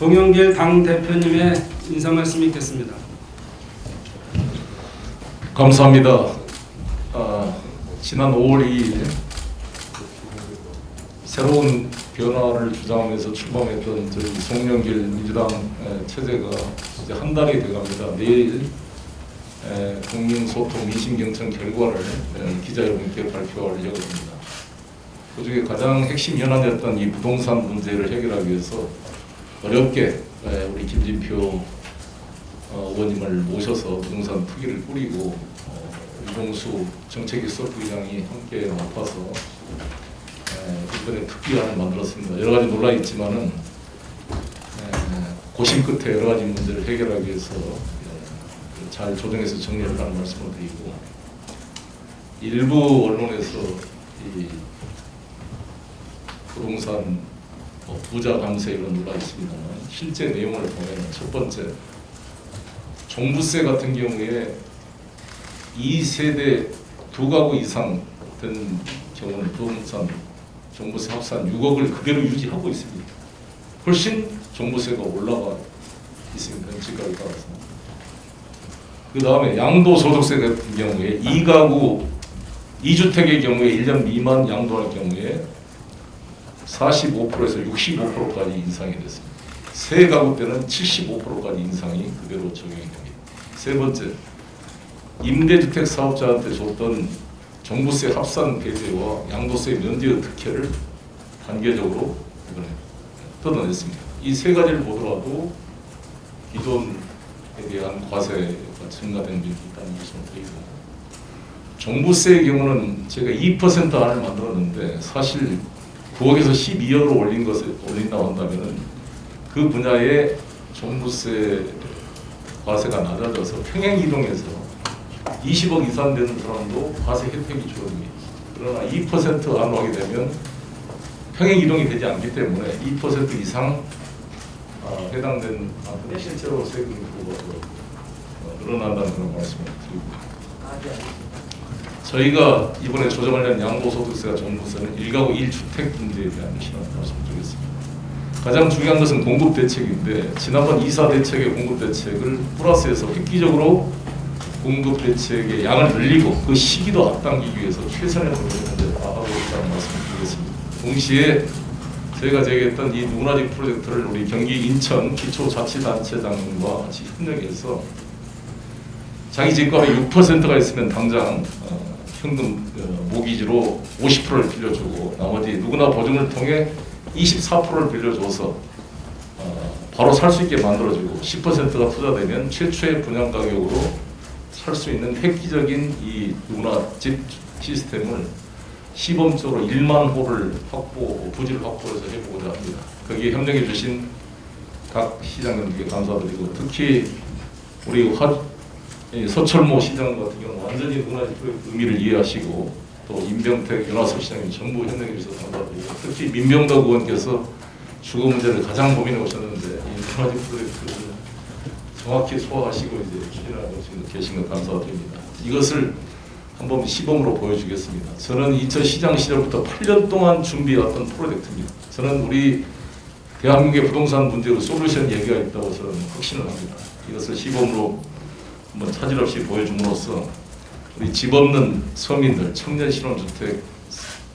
송영길 당대표님의 인사 말씀 있겠습니다. 감사합니다. 지난 5월 2일 새로운 변화를 주장하면서 출범했던 저희 송영길 민주당 체제가 이제 한 달이 돼갑니다. 내일 국민소통 민심경청 결과를 기자 여러분께 발표할 예정입니다. 그중에 가장 핵심 현안이었던 이 부동산 문제를 해결하기 위해서 어렵게 우리 김진표 의원님을 모셔서 부동산 특위를 꾸리고 유종수 정책기획 부의장이 함께 맡아서 이번에 특위안을 만들었습니다. 여러 가지 논란이 있지만은 고심 끝에 여러 가지 문제를 해결하기 위해서 잘 조정해서 정리를 하는 말씀을 드리고, 일부 언론에서 이 부동산 부자 감세 이런 논란이 있습니다만 실제 내용을 보면 첫 번째, 종부세 같은 경우에 2세대 2가구 이상 된 경우는 부동산 종부세 합산 6억을 그대로 유지하고 있습니다. 훨씬 종부세가 올라가 있습니다. 집값에 따라서. 그 다음에 양도소득세 같은 경우에 2가구 2주택의 경우에 1년 미만 양도할 경우에 45%에서 65%까지 인상이 됐습니다. 세 가구 때는 75%까지 인상이 그대로 적용이 됩니다. 세 번째, 임대주택 사업자한테 줬던 종부세 합산 배제와 양도세 면제의 특혜를 단계적으로 이번에 뜯어냈습니다. 이 세 가지를 보더라도 기존에 대한 과세가 증가된 면이 있다는 말씀을 드리고, 종부세의 경우는 제가 2% 안을 만들었는데 사실 9억에서 12억으로 올린다고 한다면은 그 분야의 종부세 과세가 낮아져서 평행 이동해서 20억 이상 되는 사람도 과세 혜택이 주어집니다. 그러나 2% 안으로 하게 되면 평행 이동이 되지 않기 때문에 2% 이상 해당된 만큼의 실제로 세금이 늘어난다는 그런 말씀을 드리고, 저희가 이번에 조정하려는 양도소득세와 종부세는 1가구 1주택 문제에 대한 신앙을 말씀드리겠습니다. 가장 중요한 것은 공급대책인데, 지난번 2사 대책의 공급대책을 플러스해서 획기적으로 공급대책의 양을 늘리고 그 시기도 앞당기기 위해서 최선의 노력을 다하고 있다는 말씀을 드리겠습니다. 동시에 저희가 제기했던 이 누구나집 프로젝트를 우리 경기 인천 기초자치단체장과 같이 협력해서 자기 집값의 6%가 있으면 당장 현금 모기지로 50%를 빌려주고 나머지 누구나 보증을 통해 24%를 빌려줘서 바로 살 수 있게 만들어주고 10%가 투자되면 최초의 분양 가격으로 살 수 있는 획기적인 이 누구나 집 시스템을 시범적으로 1만 호를 부지를 확보해서 해보고자 합니다. 거기에 협력해 주신 각 시장님들께 감사드리고, 특히 우리 서철모 시장 같은 경우 완전히 누구나집 의미를 이해하시고, 또 임병택 윤화섭 시장님 전부 협력해 주셔서 감사드리고, 특히 민병덕 의원께서 주거 문제를 가장 고민해 오셨는데 이 누구나집 프로젝트를 정확히 소화하시고 이제 추진하고 지금 계신 것 감사드립니다. 이것을 한번 시범으로 보여주겠습니다. 저는 2000시장 시절부터 8년 동안 준비해왔던 프로젝트입니다. 저는 우리 대한민국의 부동산 문제로 솔루션 얘기가 있다고 저는 확신을 합니다. 이것을 시범으로 한번 차질 없이 보여줌으로써 우리 집 없는 서민들, 청년 신혼주택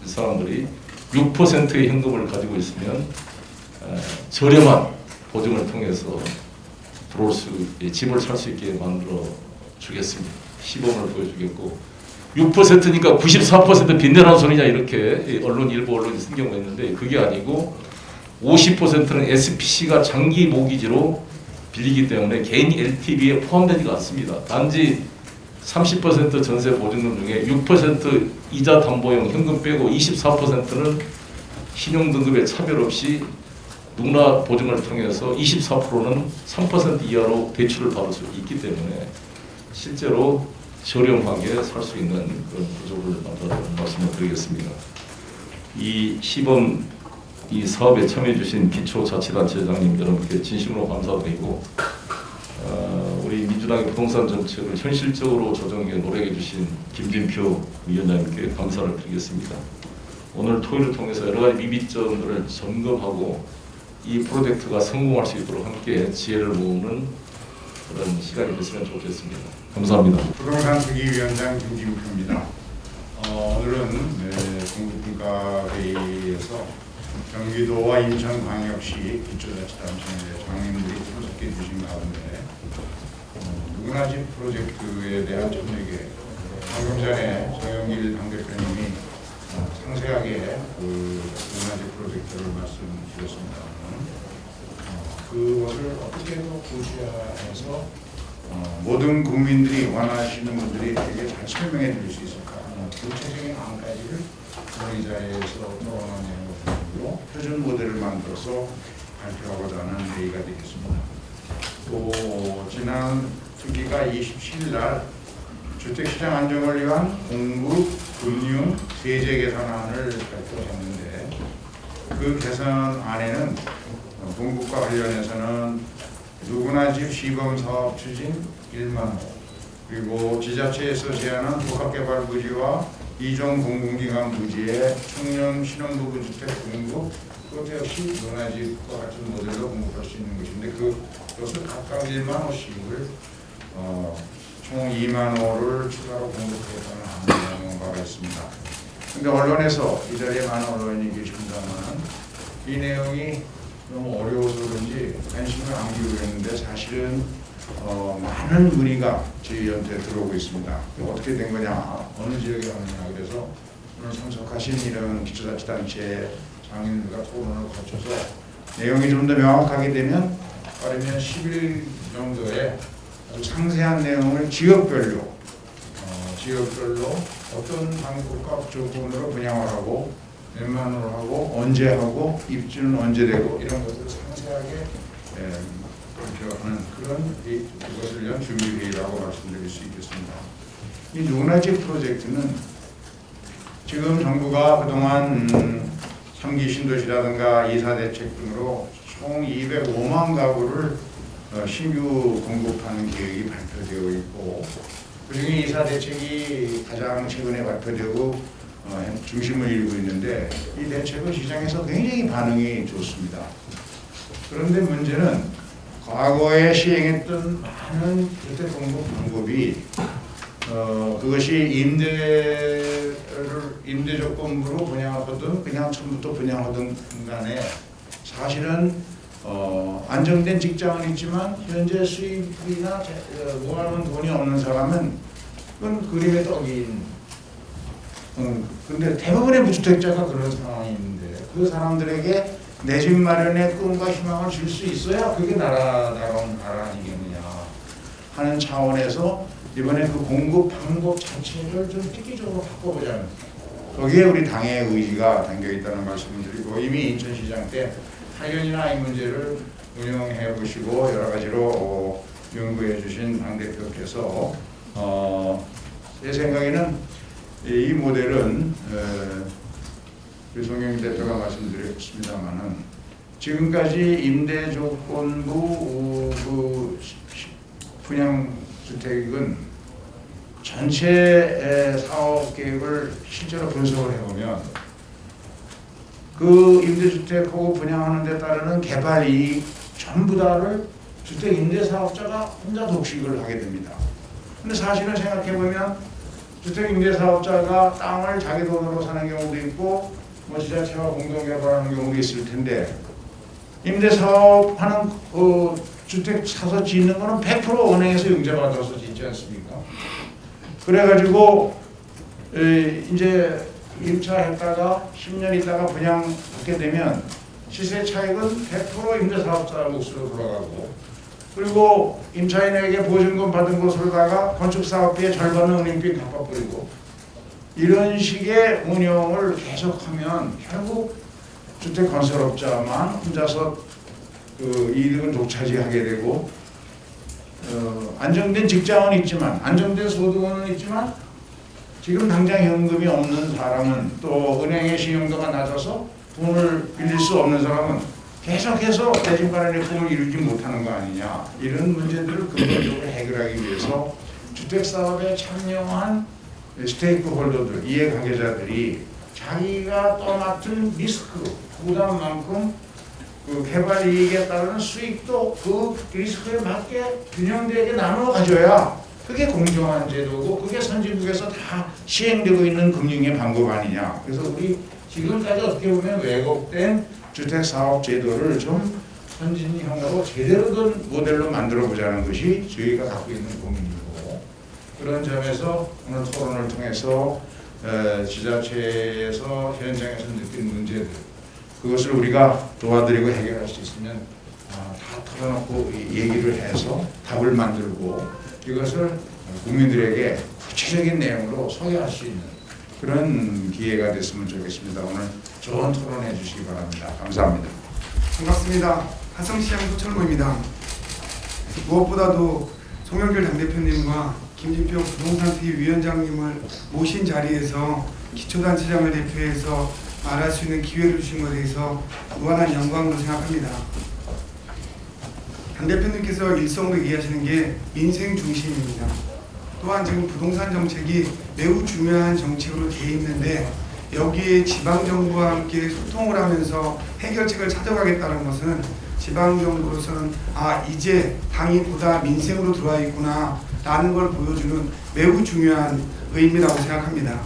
사람들이 6%의 현금을 가지고 있으면 저렴한 보증을 통해서 들어올 수, 집을 살 수 있게 만들어 주겠습니다. 시범을 보여주겠고, 6%니까 94% 빚내라는 소리냐 이렇게 일부 언론이 쓴 경우가 있는데 그게 아니고 50%는 SPC가 장기 모기지로 빌리기 때문에 개인 LTV에 포함되지가 않습니다. 단지 30% 전세 보증금 중에 6% 이자 담보용 현금 빼고 24%는 신용등급에 차별 없이 누구나 보증을 통해서 24%는 3% 이하로 대출을 받을 수 있기 때문에 실제로 저렴하게 살 수 있는 그런 구조를 만들어라는 말씀을 드리겠습니다. 이 시범 이 사업에 참여해 주신 기초자치단체장님 여러분께 진심으로 감사드리고, 우리 민주당의 부동산 정책을 현실적으로 조정에 노력해 주신 김진표 위원장님께 감사를 드리겠습니다. 오늘 토의를 통해서 여러 가지 미비점들을 점검하고 이 프로젝트가 성공할 수 있도록 함께 지혜를 모으는 그런 시간이 됐으면 좋겠습니다. 감사합니다. 부동산 투기위원장 김진표입니다. 오늘은 공급분과회의에서 경기도와 인천광역시 기초자치단체 장님들이 참석해 주신 가운데 누구나 집 프로젝트에 대한 협력에 방금 전에 정영길 당대표님이 상세하게 그 누구나 집 프로젝트를 말씀드렸습니다만 그것을 어떻게 더 구체화해서 모든 국민들이 원하시는 분들이 되게 잘 설명해 드릴 수 있을까 하는 구체적인 안까지를 이 자리에서 토론하는 내용으로 표준 모델을 만들어서 발표하고자 하는 회의가 되겠습니다. 또 지난 분기가 27일 날 주택시장 안정을 위한 공급, 금융, 세제 개선안을 발표했는데 그 개선안에는 공급과 관련해서는 누구나 집 시범사업 추진 1만 호, 그리고 지자체에서 제안한 복합개발 부지와 이종 공공기관 부지의 청년 신혼부부 주택 공급, 그것 역시 누구나 집과 같은 모델로 공급할 수 있는 것인데 그것을 각각 1만 호씩을 총 2만 호를 추가로 공급하겠다는 하는 바가 있습니다. 그런데 언론에서 이 자리에 많은 언론인이 계십니다만 이 내용이 너무 어려워서 그런지 관심을 안 기울였는데 사실은 많은 문의가 저희한테 들어오고 있습니다. 어떻게 된 거냐, 어느 지역에 왔느냐, 그래서 오늘 참석하신 이런 기초자치단체 장인들과 토론을 거쳐서 내용이 좀 더 명확하게 되면 빠르면 10일 정도의 아주 상세한 내용을 지역별로 어떤 방법과 조건으로 분양을 하고 몇만 원으로 하고 언제 하고 입주는 언제 되고 이런 것들을 상세하게 발표하는 그런 그것을 위한 준비회의라고 말씀드릴 수 있겠습니다. 이 누구나 집 프로젝트는 지금 정부가 그동안 3기 신도시라든가 이사대책 등으로 총 205만 가구를 신규 공급하는 계획이 발표되어 있고 그중에 이사대책이 가장 최근에 발표되고 중심을 이루고 있는데 이 대책은 시장에서 굉장히 반응이 좋습니다. 그런데 문제는 과거에 시행했던 많은 주택 공급 방법이 그것이 임대 조건부로 분양하든 그냥 처음부터 분양하든 간에 사실은 안정된 직장은 있지만 현재 수입이나 모아놓은 돈이 없는 사람은 그건 그림의 떡인 근데 대부분의 무주택자가 그런 상황이 있는데 그 사람들에게 내 집 마련의 꿈과 희망을 줄 수 있어야 그게 나라다운 나라 아니겠느냐 하는 차원에서 이번에 그 공급 방법 자체를 좀 획기적으로 바꿔보자는 거기에 우리 당의 의지가 담겨 있다는 말씀을 드리고 이미 인천시장 때 8년이나 이 문제를 운영해 보시고 여러 가지로 연구해 주신 당대표께서 제 생각에는 이 모델은 우리 송영길 대표가 말씀드렸습니다만은 지금까지 임대 조건부 분양 주택은 전체 사업 계획을 실제로 분석을 해보면 그 임대주택하고 분양하는 데 따르는 개발 이익 전부 다를 주택 임대 사업자가 혼자 독식을 하게 됩니다. 근데 사실은 생각해보면 주택 임대 사업자가 땅을 자기 돈으로 사는 경우도 있고 뭐 지자체와 공동 개발하는 경우도 있을 텐데 임대 사업하는 주택 사서 짓는 거는 100% 은행에서 융자받아서 짓지 않습니까? 그래가지고 이제 임차했다가 10년 있다가 분양받게 되면 시세 차익은 100% 임대 사업자 몫으로 돌아가고 그리고 임차인에게 보증금 받은 곳으로다가 건축사업비의 절반은 은행비 갚아버리고 이런 식의 운영을 계속하면 결국 주택건설업자만 혼자서 그 이득은 독차지하게 되고 안정된 직장은 있지만 안정된 소득은 있지만 지금 당장 현금이 없는 사람은 또 은행의 신용도가 낮아서 돈을 빌릴 수 없는 사람은 계속해서 내 집 마련의 꿈을 이루지 못하는 거 아니냐 이런 문제들을 근본적으로 해결하기 위해서 주택사업에 참여한 스테이크홀더들, 이해관계자들이 자기가 떠맡은 리스크, 부담만큼 그 개발 이익에 따르는 수익도 그 리스크에 맞게 균형되게 나눠 가져야 그게 공정한 제도고 그게 선진국에서 다 시행되고 있는 금융의 방법 아니냐. 그래서 우리 지금까지 어떻게 보면 왜곡된 주택사업 제도를 좀 선진형으로 제대로 된 모델로 만들어 보자는 것이 저희가 갖고 있는 고민이고, 그런 점에서 오늘 토론을 통해서 지자체에서 현장에서 느낀 문제들, 그것을 우리가 도와드리고 해결할 수 있으면 다 털어놓고 얘기를 해서 답을 만들고 이것을 국민들에게 구체적인 내용으로 소개할 수 있는 그런 기회가 됐으면 좋겠습니다. 오늘 좋은 토론해 주시기 바랍니다. 감사합니다. 반갑습니다. 화성시장 소철모입니다. 무엇보다도 송영길 당대표님과 김진표 부동산특위위원장님을 모신 자리에서 기초단체장을 대표해서 말할 수 있는 기회를 주신 것에 대해서 무한한 영광으로 생각합니다. 당대표님께서 일성으로 얘기하시는 게 민생 중심입니다. 또한 지금 부동산 정책이 매우 중요한 정책으로 되어 있는데 여기에 지방정부와 함께 소통을 하면서 해결책을 찾아가겠다는 것은 지방정부로서는 이제 당이 보다 민생으로 들어와 있구나 라는 걸 보여주는 매우 중요한 의미라고 생각합니다.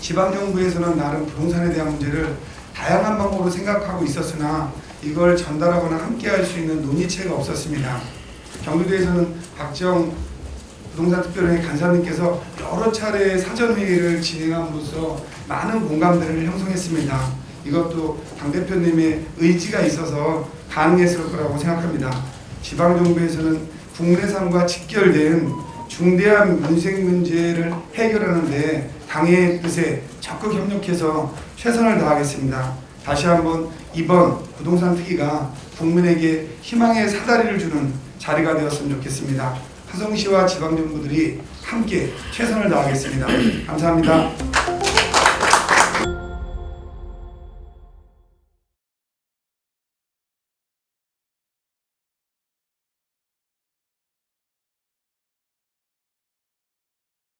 지방정부에서는 나름 부동산에 대한 문제를 다양한 방법으로 생각하고 있었으나 이걸 전달하거나 함께할 수 있는 논의체가 없었습니다. 경기도에서는 박정 부동산특별회 간사님께서 여러 차례 사전회의를 진행함으로써 많은 공감대를 형성했습니다. 이것도 당대표님의 의지가 있어서 가능했을 거라고 생각합니다. 지방정부에서는 국내산과 직결된 중대한 민생 문제를 해결하는데 당의 뜻에 적극 협력해서 최선을 다하겠습니다. 다시 한번 이번 부동산 특위가 국민에게 희망의 사다리를 주는 자리가 되었으면 좋겠습니다. 화성시와 지방정부들이 함께 최선을 다하겠습니다. 감사합니다.